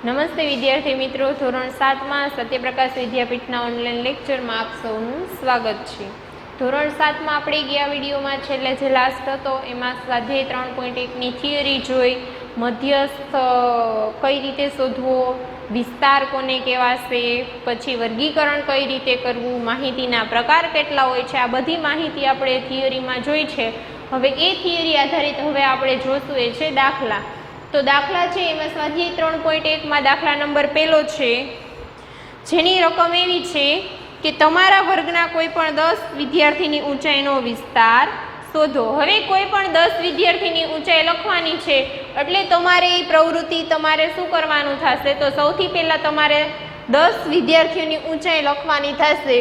નમસ્તે વિદ્યાર્થી મિત્રો, ધોરણ 7માં સત્યપ્રકાશ વિદ્યાપીઠના ઓનલાઈન લેક્ચરમાં આપ સૌનું સ્વાગત છે. ધોરણ 7માં આપણે ગયા વિડીયોમાં છેલ્લે જે લાસ્ટ હતો એમાં સ્વાધ્યાય 3.1ની થિયરી જોઈ, મધ્યસ્થ કઈ રીતે શોધવો, વિસ્તાર કોને કહેવાશે, પછી વર્ગીકરણ કઈ રીતે કરવું, માહિતીના પ્રકાર કેટલા હોય છે, આ બધી માહિતી આપણે થિયરીમાં જોઈ છે. હવે એ થિયરી આધારિત હવે આપણે જોશું એ છે દાખલા. તો દાખલા છે એમાં સ્વાધ્યાય 3.1માં દાખલા નંબર પહેલો છે, જેની રકમ એવી છે કે તમારા વર્ગના કોઈ પણ 10 વિદ્યાર્થીની ઊંચાઈનો વિસ્તાર શોધો. હવે કોઈ પણ 10 વિદ્યાર્થીની ઊંચાઈ લખવાની છે એટલે તમારે એ પ્રવૃત્તિ તમારે શું કરવાનું થશે? તો સૌથી પહેલા તમારે 10 વિદ્યાર્થીઓની ઊંચાઈ લખવાની થશે.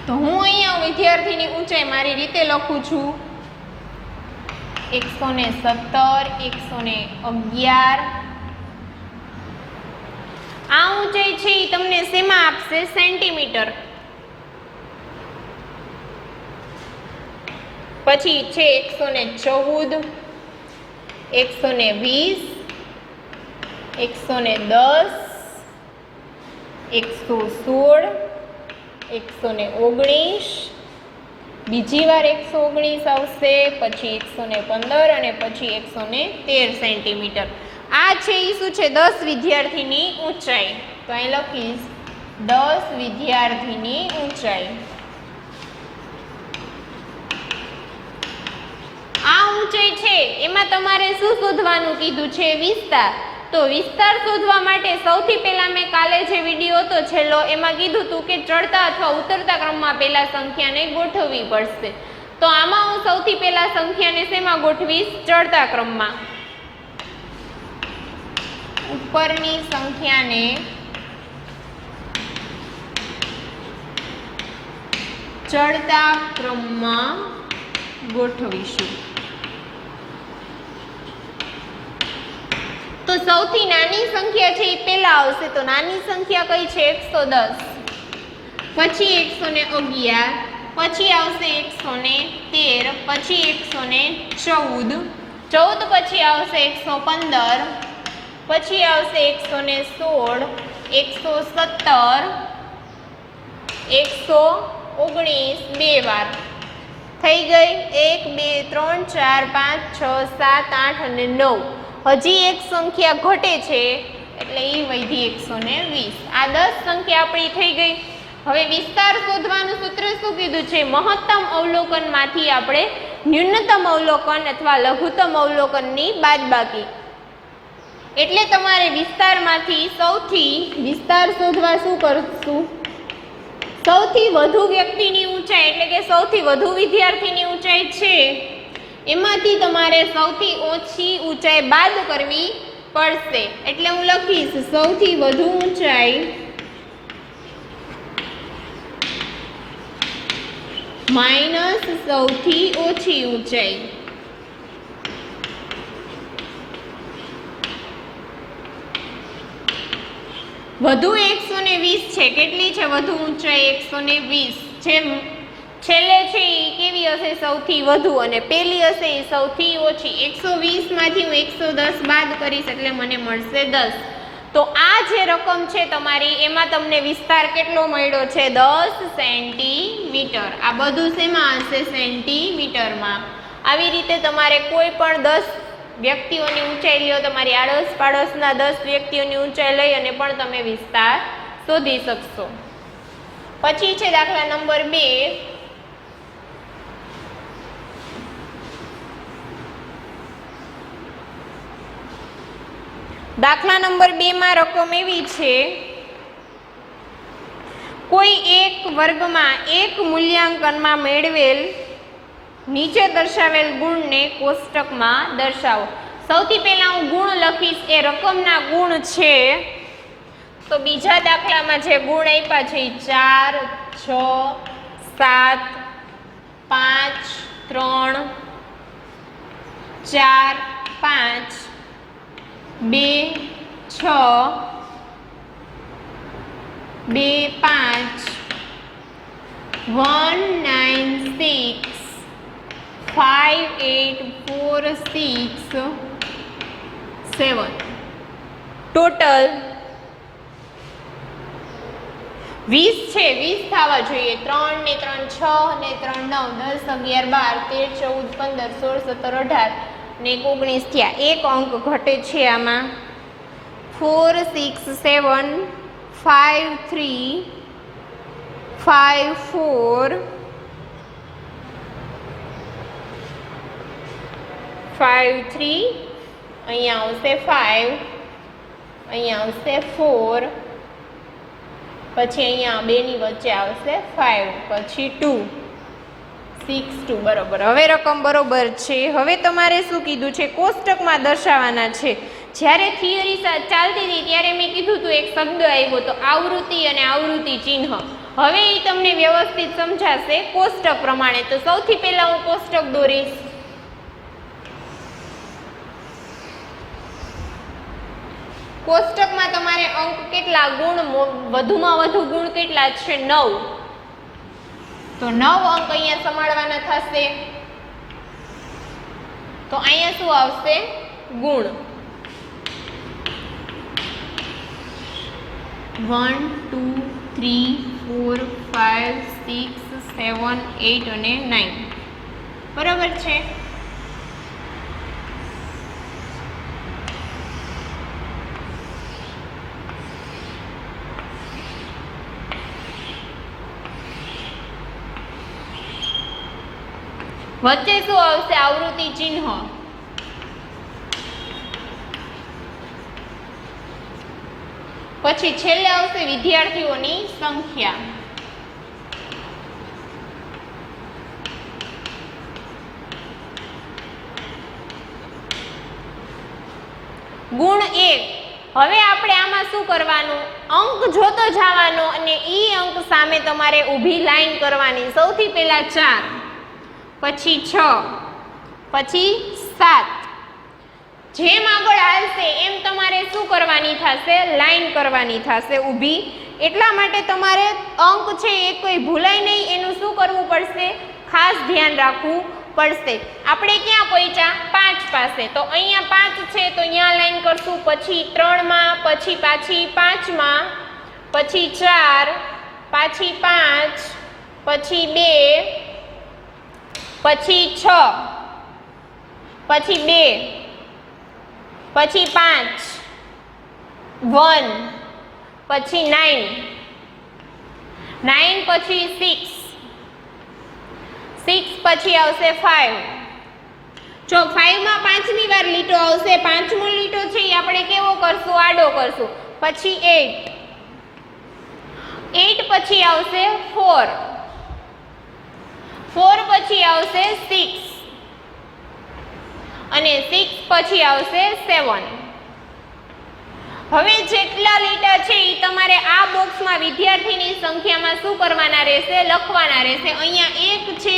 તો હું અહીંયા વિદ્યાર્થીની ઊંચાઈ મારી રીતે લખું છું. 117, 111. આ ઊંચાઈ છે એ તમને શેમાં આપશે? સેન્ટીમીટર. પછી છે 114, 120, 110, 116, 119, બીજી વાર 119 આવશે, પછી 115 અને પછી 113 સેન્ટીમીટર. આ છે એ શું છે? 10 વિદ્યાર્થીની ઊંચાઈ. તો અહીં લખીશ 10 વિદ્યાર્થીની ઊંચાઈ. આ ઊંચાઈ છે એમાં તમારે શું શોધવાનું કીધું છે? વિસ્તાર. તો વિસ્તાર શોધવા માટે સૌથી પહેલા મેં કાલે જે વિડીયો હતો છેલ્લો એમાં કીધું હતું કે ચડતા અથવા ઉતરતા ક્રમમાં પહેલા સંખ્યાને ગોઠવવી પડશે. તો આમાં હું સૌથી પહેલા સંખ્યાને શેમાં ગોઠવીશ? ચડતા ક્રમમાં. ઉપરની સંખ્યાને ચડતા ક્રમમાં ગોઠવીશું. તો સૌથી નાની સંખ્યા છે એ પહેલા આવશે. તો નાની સંખ્યા કઈ છે? 110, પછી 111, પછી આવશે 113, પછી 114, 14 પછી આવશે 115, પછી આવશે 116, 117, 119, બે વાર થઈ ગઈ. 1 2 3 4 5 6 7 8 અને 9. હજી એક સંખ્યા ઘટે છે એટલે એ વધી 120. આ 10 સંખ્યા આપણી થઈ ગઈ. હવે વિસ્તાર શોધવાનું સૂત્ર શું કીધું છે? મહત્તમ અવલોકનમાંથી આપણે ન્યૂનતમ અવલોકન અથવા લઘુત્તમ અવલોકનની બાદબાકી. એટલે તમારે વિસ્તારમાંથી વિસ્તાર શોધવા શું કરશું? સૌથી વધુ વ્યક્તિની ઊંચાઈ એટલે કે સૌથી વધુ વિદ્યાર્થીની ઊંચાઈ છે એમાંથી તમારે સૌથી ઓછી ઊંચાઈ બાદ કરવી પડશે. એટલે હું લખીશ સૌથી વધુ ઊંચાઈ માઇનસ સૌથી ઓછી ઊંચાઈ. વધુ 120 છે. કેટલી છે વધુ ઊંચાઈ? 120. જેમ છેલ્લે છે એ કેવી હશે? સૌથી વધુ. અને પેલી હશે એ સૌથી ઓછી. 120 માંથી હું 110 બાદ કરીશ એટલે મને મળશે 10. તો આ જે રકમ છે તમારી એમાં તમને વિસ્તાર કેટલો મળ્યો છે? 10 સેન્ટીમીટર. આ બધું શેમાં હશે? સેન્ટીમીટરમાં. આવી રીતે તમારે કોઈ પણ 10 વ્યક્તિઓની ઊંચાઈ લ્યો, તમારી આડોશ પાડોશના 10 વ્યક્તિઓની ઊંચાઈ લઈ અને પણ તમે વિસ્તાર શોધી શકશો. પછી છે દાખલા નંબર 2. દાખલા નંબર 2 માં રકમ એવી છે, કોઈ એક વર્ગમાં એક મૂલ્યાંકનમાં મેળવેલ નીચે દર્શાવેલ ગુણને કોષ્ટકમાં દર્શાવો. સૌથી પહેલા હું ગુણ લખીશ, એ રકમના ગુણ છે. તો બીજા દાખલામાં જે ગુણ આપ્યા છે 4 6 7 5 3 4 5 2 6 2 5 1 9 6 5 8 4 6 7 ટોટલ 20 છે. 20 થવા જોઈએ. 3 ને 3 6 ને 3 9 10 11 12 13 14 15 16 17 18 ને 19 થયા. એક અંક ઘટે છે આમાં. 4 6 7 5 3 5 4 5 3 અહીંયા આવશે 5, અહીંયા આવશે 4, પછી અહીંયા બેની વચ્ચે આવશે 5, પછી 2 6 2. બરોબર. હવે રકમ બરોબર છે. હવે તમારે શું કીધું છે? કોષ્ટકમાં દર્શાવવાના છે. જ્યારે થિયરી ચાલતી હતી ત્યારે મેં કીધું હતું એક શબ્દ આવ્યો તો આવૃત્તિ અને આવૃત્તિ ચિહ્ન. હવે એ તમને વ્યવસ્થિત સમજાશે કોષ્ટક પ્રમાણે. તો સૌથી પહેલા હું કોષ્ટક દોરીશ. કોષ્ટકમાં તમારે અંક કેટલા, ગુણ વધુમાં વધુ ગુણ કેટલા છે? 9. તો 9 અંક અહીંયા સમાડવાના થશે. તો અહીંયા શું આવશે? ગુણ. 1 2 3 4 5 6 7 8 અને 9. બરાબર છે. વચ્ચે શું આવશે? આવૃત્તિ ચિહ્ન. પછી છેલ્લે આવશે વિદ્યાર્થીઓની સંખ્યા. ગુણ 1. હવે આપણે આમાં શું કરવાનું? અંક જોતો જવાનો અને ઈ અંક સામે તમારે ઊભી લાઈન કરવાની. સૌથી પહેલા 4, પછી 6, પછી 7. જેમ આગળ હાલશે એમ તમારે શું કરવાની થશે? લાઈન કરવાની થશે ઊભી. એટલા માટે તમારે અંક છે એ કોઈ ભૂલાય નહીં, એનું શું કરવું પડશે? ખાસ ધ્યાન રાખવું પડશે. આપણે ક્યાં પહોંચ્યા? 5 પાસે. તો અહીંયા 5 છે તો અહીંયા લાઈન કરશું, પછી 3 માં, પછી પાછી 5 માં, પછી 4, પાછી 5, પછી 2, પછી 6, પછી 2, પછી 5, 1, પછી 9, 9 પછી 6, 6 પછી આવશે 5. જો 5 માં પાંચમી વાર લીટો આવશે, પાંચમો લીટો છે એ આપણે કેવો કરશું? આડો કરશું. પછી 8, 8 પછી આવશે 4, 4 પછી આવશે 6 અને 6 પછી આવશે 7. હવે જેટલા લીટા છે એ તમારે આ બોક્સમાં વિદ્યાર્થીની સંખ્યામાં શું કરવાના રહેશે? લખવાના રહેશે. અહીંયા 1 છે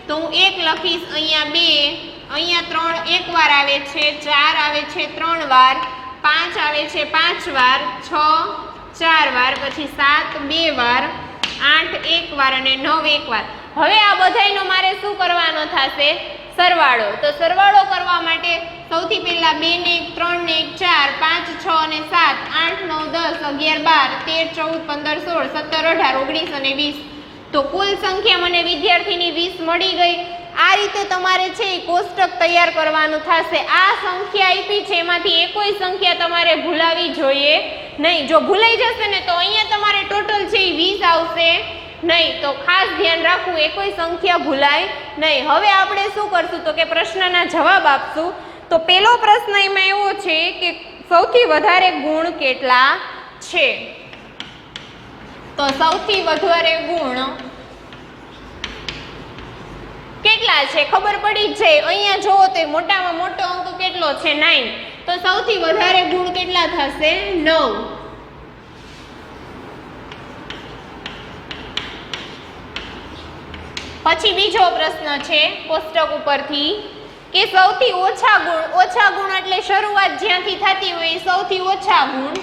તો હું 1 લખીશ, અહીંયા 2, અહીંયા 3 એક વાર આવે છે, 4 આવે છે 3 વાર, 5 આવે છે 5 વાર, 6 4 વાર, પછી 7 2 વાર, 8 1 વાર અને 9 1 વાર. હવે આ બધાયનો મારે શું કરવાનો થશે? સરવાળો. તો સરવાળો કરવા માટે સૌથી પહેલા 2 ને 1 3 ને 1 4 5 6 અને 7 8 9 10 11 12 13 14 15 16 17 18 19 અને 20. તો કુલ સંખ્યા મને વિદ્યાર્થીની 20 મળી ગઈ. આ રીતે તમારે છે એ કોષ્ટક તૈયાર કરવાનું થશે. આ સંખ્યા આપી છે એમાંથી એકોઈ સંખ્યા તમારે ભૂલાવી જોઈએ નહીં. જો ભૂલાઈ જશે ને તો અહીંયા તમારે ટોટલ છે એ 20 આવશે નહીં. તો ખાસ ધ્યાન રાખવું, એકોઈ સંખ્યા ભૂલાય નહીં. હવે આપણે શું કરશું? તો કે પ્રશ્નના જવાબ આપશું. તો પહેલો પ્રશ્ન એમાં એવો છે કે સૌથી વધારે ગુણ કેટલા છે? તો સૌથી વધારે ગુણ કેટલા છે ખબર પડી જ જાય. અહીંયા જોવો તો મોટામાં મોટો અંક કેટલો છે? 9. તો સૌથી વધારે ગુણ કેટલા થશે? 9. પછી બીજો પ્રશ્ન છે કોષ્ટક ઉપરથી કે સૌથી ઓછા ગુણ એટલે શરૂઆત જ્યાંથી થતી હોય એ સૌથી ઓછા ગુણ.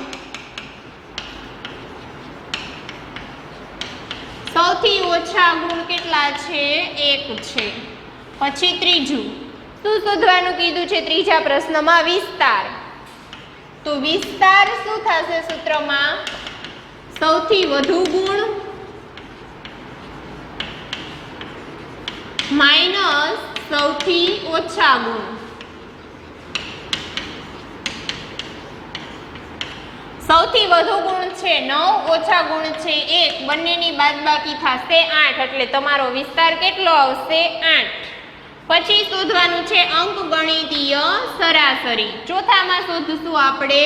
સૌથી ઓછા ગુણ કેટલા છે? 1 છે. પછી ત્રીજું શું શોધવાનું કીધું છે? ત્રીજા પ્રશ્નમાં વિસ્તાર. વિસ્તાર શું થશે સૂત્રમાં? સૌથી વધુ ગુણ માઇનસ સૌથી ઓછા ગુણ. સૌથી વધુ ગુણ છે 9, ઓછા ગુણ છે 1, બંનેની બાદબાકી થશે 8, એટલે તમારો વિસ્તાર કેટલો આવશે? 8. પછી શોધવાનું છે અંકગણિતીય સરાસરી. ચોથામાં શોધશું આપણે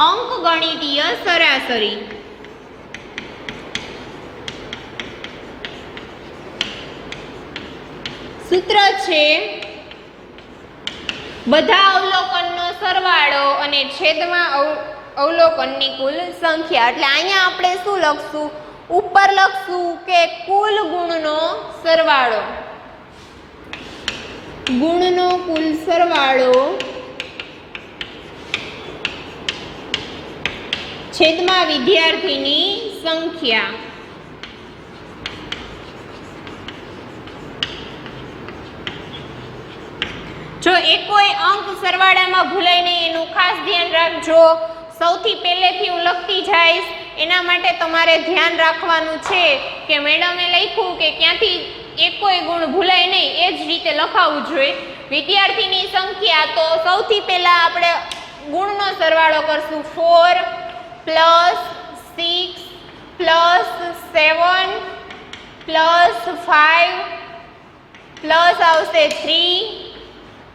અંકગણિતીય સરાસરી. સૂત્ર છે બધા અવલોકનનો સરવાળો અને છેદમાં અવલોકનની કુલ સંખ્યા. એટલે અહીંયા આપણે શું લખશું? ઉપર લખશું કે કુલ ગુણનો સરવાળો, ગુણનો કુલ સરવાળો છેદમાં વિદ્યાર્થીની સંખ્યા. જો એકોય અંક સરવાળામાં ભૂલાય નહીં એનું ખાસ ધ્યાન રાખજો. સૌથી પહેલેથી હું લખતી જઈશ, એના માટે તમારે ધ્યાન રાખવાનું છે કે મેડમે લખ્યું કે ક્યાંથી એકોય ગુણ ભૂલાય નહીં એ જ રીતે લખાવવું જોઈએ. વિદ્યાર્થીની સંખ્યા, તો સૌથી પહેલા આપણે ગુણનો સરવાળો કરશું. 4 + 6 + 7 + 5 પ્લસ આવશે 3,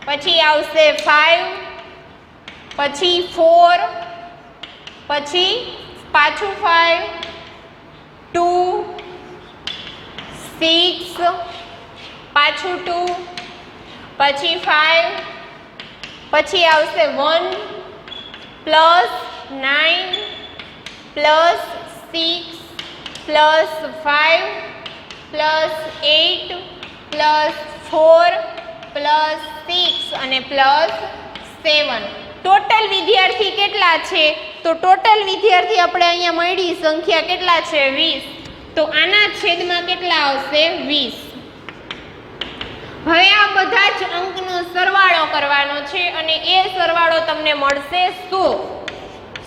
પછી આવશે 5, પછી 4, પછી પાછું 5, 2, 6, પાછું 2, પછી 5, પછી આવશે 1 + 9 + 6 + 5 + 8 + 4 + 6 અને +7. ટોટલ વિદ્યાર્થી કેટલા છે? તો ટોટલ વિદ્યાર્થી આપણે અહીંયા મળી સંખ્યા કેટલા છે? 20. તો આના છેદમાં કેટલા આવશે? 20. હવે આ બધા જ અંકનો સરવાળો કરવાનો છે અને એ સરવાળો તમને મળશે 100.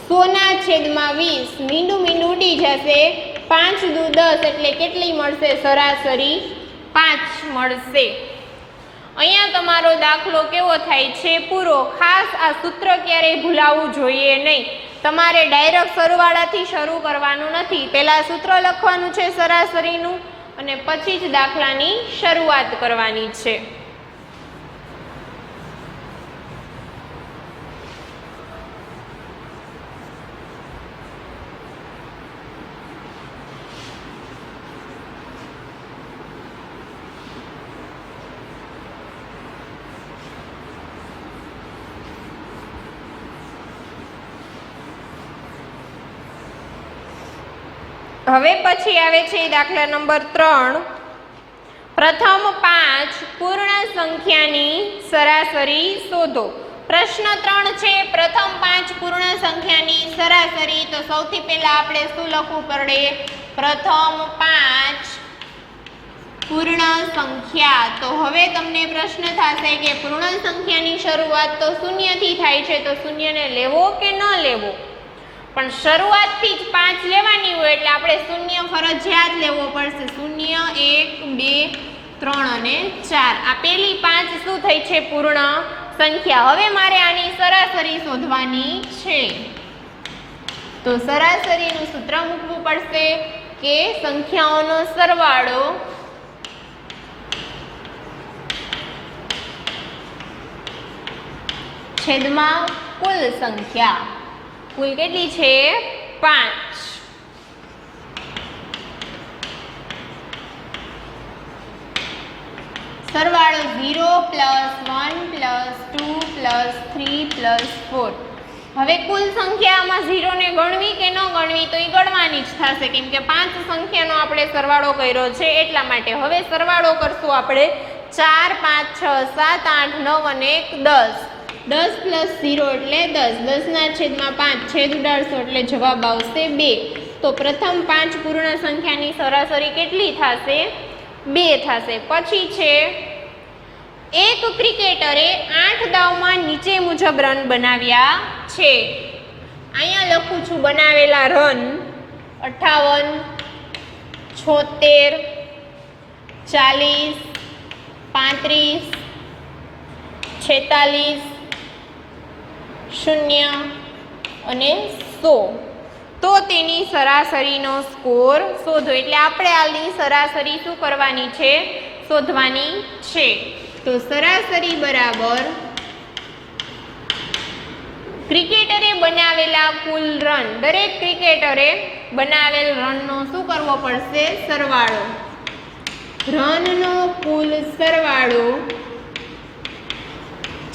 100 ના છેદમાં 20. મીંડું મીંડું ઉડી જશે. 5 દુ 10 એટલે કેટલી મળશે? સરાસરી 5 મળશે. અહીંયા તમારો દાખલો કેવો થાય છે? પૂરો. ખાસ આ સૂત્ર ક્યારેય ભૂલાવવું જોઈએ નહીં. તમારે ડાયરેક્ટ સરવાળાથી શરૂ કરવાનું નથી. પહેલાં સૂત્ર લખવાનું છે સરાસરીનું અને પછી જ દાખલાની શરૂઆત કરવાની છે. હવે પછી આવે છે દાખલા નંબર 3. પ્રથમ 5 પૂર્ણ સંખ્યાની સરાસરી શોધો. પ્રશ્ન 3 છે પ્રથમ 5 પૂર્ણ સંખ્યાની સરાસરી. તો સૌથી પહેલા આપણે શું લખવું પડે? પ્રથમ 5 પૂર્ણ સંખ્યા. તો હવે તમને પ્રશ્ન થશે કે પૂર્ણ સંખ્યાની શરૂઆત તો 0 થી થાય છે, તો 0 ને લેવો કે ન લેવો? પણ શરૂઆતથી જ 5 લેવાની હોય એટલે આપણે 0 ફરજિયાત લેવો પડશે. 0, 1, 2, 3 અને 4. આ પેલી 5 શું થઈ છે? પૂર્ણ સંખ્યા. હવે મારે આની સરાસરી શોધવાની છે. તો સરાસરીનું સૂત્ર મૂકવું પડશે કે સંખ્યાઓનો સરવાળો છેદમાં કુલ સંખ્યા. કુલ કેટલી છે? 5. સરવાળો 0 + 1 + 2 + 3 + 4. હવે કુલ સંખ્યામાં 0 ને ગણવી કે ન ગણવી? તો એ ગણવાની જ થશે, કેમ કે 5 સંખ્યાનો આપણે સરવાળો કર્યો છે એટલા માટે. હવે સરવાળો કરશું આપણે. 4, 5, 6, 7, 8, 9 અને 1 10. 10 + 0 એટલે 10. 10 ના છેદમાં 5 છેદ ઉડાડશો એટલે જવાબ આવશે 2. તો પ્રથમ 5 પૂર્ણ સંખ્યાની સરાસરી કેટલી થશે? 2 થશે. પછી છે એક ક્રિકેટરે 8 દાવમાં નીચે મુજબ રન બનાવ્યા છે. અહીંયા લખું છું બનાવેલા રન 58, 76, 40, 35, 46, 0 અને 100. તો તેની સરાસરીનો સ્કોર શોધો. એટલે આપણે આની સરાસરી શું કરવાની છે? શોધવાની છે. તો સરાસરી બરાબર ક્રિકેટરે બનાવેલા કુલ રન, દરેક ક્રિકેટરે બનાવેલ રનનો શું કરવો પડશે? સરવાળો. રનનો કુલ સરવાળો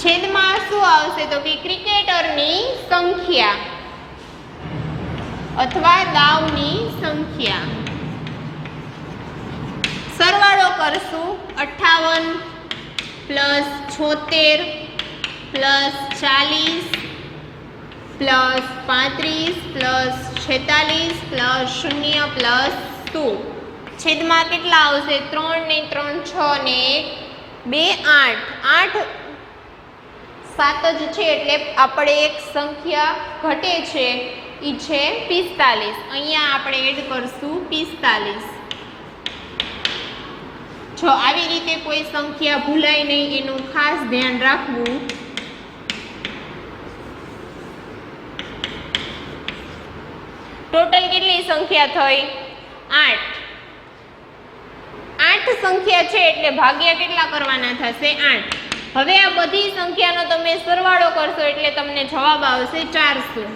છેદમાં શું આવશે? તો કે ક્રિકેટરની સંખ્યા અથવા દાવની સંખ્યા. સરવાળો કરશું 58 plus 76 plus 40 plus 35 plus 46 plus 0 plus 2. છેદમાં કેટલા આવશે? 3 ને 3 6 ને 1 2 8 7 જ છે એટલે આપણે એક સંખ્યા ઘટે છે એ છે 45. અહીંયા આપણે એડ કરશું 45. જો આવી રીતે કોઈ સંખ્યા ભૂલાય નહીં એનું ખાસ ધ્યાન રાખવું. ટોટલ કેટલી સંખ્યા થઈ? 8. 8 સંખ્યા છે એટલે ભાગ્યા કેટલા કરવાના થશે? 8. હવે આ બધી સંખ્યાનો તમે સરવાળો કરશો એટલે તમને જવાબ આવશે 400.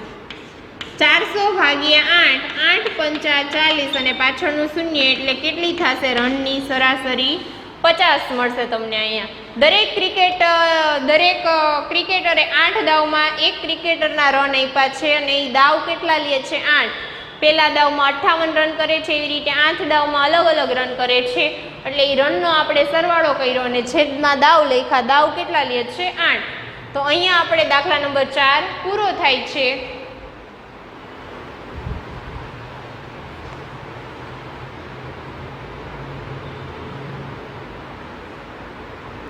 400 ભાગ્યા 8, 8 પંચા 40 અને પાછળનું શૂન્ય એટલે કેટલી થશે? રનની સરાસરી 50 મળશે તમને અહીંયા. દરેક ક્રિકેટરે 8 દાવમાં એક ક્રિકેટરના રન આપ્યા છે અને એ દાવ કેટલા લે છે? 8. પહેલા દાવમાં 58 રન કરે છે, એવી રીતે 8 દાવમાં અલગ અલગ રન કરે છે. એટલે એ રનનો આપણે સરવાળો કર્યો અને છેદમાં દાવ લખ્યા. દાવ કેટલા લે છે? 8. તો અહીંયા આપણે દાખલા નંબર 4 પૂરો થાય છે.